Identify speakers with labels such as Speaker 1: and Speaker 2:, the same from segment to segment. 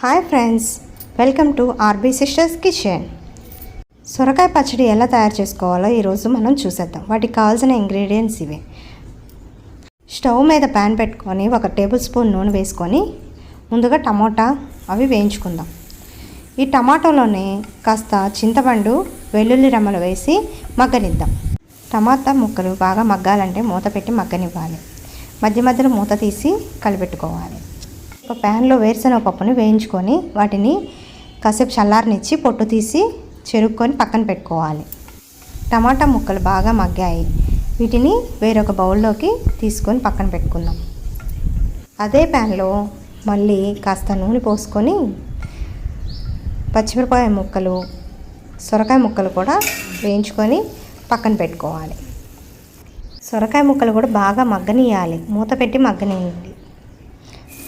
Speaker 1: Hi friends, welcome to RB sisters kitchen. సొరకాయ పచ్చడి ఎలా తయారు చేసుకోవాలో ఈరోజు మనం చూసేద్దాం. వాటికి కావాల్సిన ఇంగ్రీడియంట్స్ ఇవే. స్టవ్ మీద ప్యాన్ పెట్టుకొని 1 టేబుల్ స్పూన్ నూనె వేసుకొని ముందుగా టమోటా అవి వేయించుకుందాం. ఈ టమాటోలోనే కాస్త చింతపండు, వెల్లుల్లి రెమ్మలు వేసి మగ్గనిద్దాం. టమాటా ముక్కలు బాగా మగ్గాలంటే మూత పెట్టి మగ్గనివ్వాలి. మధ్య మధ్యలో మూత తీసి కలిపెట్టుకోవాలి. ఒక ప్యాన్లో వేరుశనగ పప్పుని వేయించుకొని వాటిని కాసేపు చల్లారనిచ్చి పొట్టు తీసి చెరుక్కొని పక్కన పెట్టుకోవాలి. టమాటా ముక్కలు బాగా మగ్గాయి. వీటిని వేరొక బౌల్లోకి తీసుకొని పక్కన పెట్టుకుందాం. అదే ప్యాన్లో మళ్ళీ కాస్త నూనె పోసుకొని పచ్చిమిరపకాయ ముక్కలు, సొరకాయ ముక్కలు కూడా వేయించుకొని పక్కన పెట్టుకోవాలి. సొరకాయ ముక్కలు కూడా బాగా మగ్గనియాలి. మూత పెట్టి మగ్గనియండి.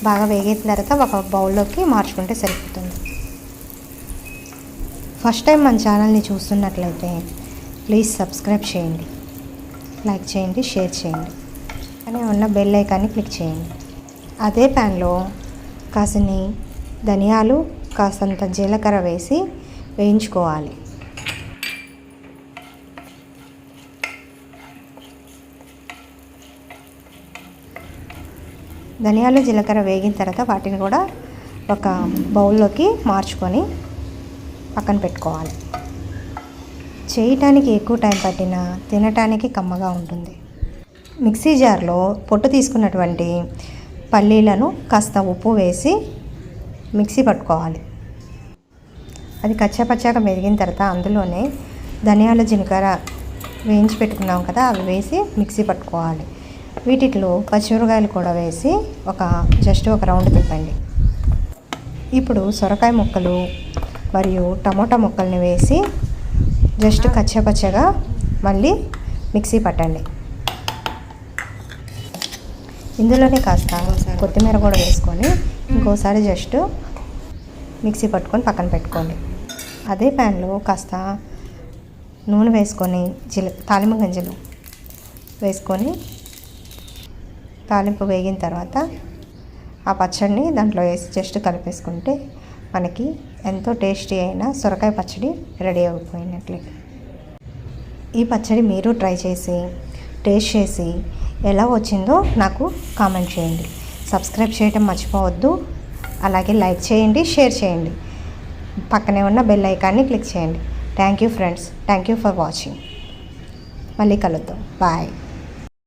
Speaker 1: బాగా వేగిన తర్వాత ఒక బౌల్లోకి మార్చుకుంటే సరిపోతుంది. ఫస్ట్ టైం మన ఛానల్ని చూస్తున్నట్లయితే ప్లీజ్ సబ్స్క్రైబ్ చేయండి, లైక్ చేయండి, షేర్ చేయండి, అని ఉన్న బెల్ ఐకాన్ని క్లిక్ చేయండి. అదే ప్యాన్లో కాసిని ధనియాలు, కాసంత జీలకర్ర వేసి వేయించుకోవాలి. ధనియాలు, జీలకర్ర వేగిన తర్వాత వాటిని కూడా ఒక బౌల్లోకి మార్చుకొని పక్కన పెట్టుకోవాలి. చేయటానికి ఎక్కువ టైం పట్టినా తినటానికి కమ్మగా ఉంటుంది. మిక్సీ జార్లో పొట్టు తీసుకున్నటువంటి పల్లీలను కాస్త ఉప్పు వేసి మిక్సీ పట్టుకోవాలి. అది కచ్చాపచ్చాగా మెరిగిన తర్వాత అందులోనే ధనియాలు, జీలకర్ర వేయించి పెట్టుకున్నాం కదా, అవి వేసి మిక్సీ పట్టుకోవాలి. వీటిలో పచ్చిమిరపకాయలు కూడా వేసి జస్ట్ ఒక రౌండ్ తిప్పండి. ఇప్పుడు సొరకాయ ముక్కలు మరియు టమోటా ముక్కల్ని వేసి జస్ట్ కచ్చాపచ్చగా మళ్ళీ మిక్సీ పట్టండి. ఇందులోనే కాస్త కొత్తిమీర కూడా వేసుకొని ఇంకోసారి జస్ట్ మిక్సీ పట్టుకొని పక్కన పెట్టుకోండి. అదే ప్యాన్లో కాస్త నూనె వేసుకొని తాలింపు గింజలు వేసుకొని తాలింపు వేగిన తర్వాత ఆ పచ్చడిని దాంట్లో వేసి జస్ట్ కలిపేసుకుంటే మనకి ఎంతో టేస్టీ అయిన సొరకాయ పచ్చడి రెడీ అయిపోయినట్లే. ఈ పచ్చడి మీరు ట్రై చేసి టేస్ట్ చేసి ఎలా వచ్చిందో నాకు కామెంట్ చేయండి. సబ్స్క్రైబ్ చేయడం మర్చిపోవద్దు. అలాగే లైక్ చేయండి, షేర్ చేయండి, పక్కనే ఉన్న బెల్ ఐకాన్ని క్లిక్ చేయండి. Thank you friends, thank you for watching. మళ్ళీ కలుద్దాం. బాయ్.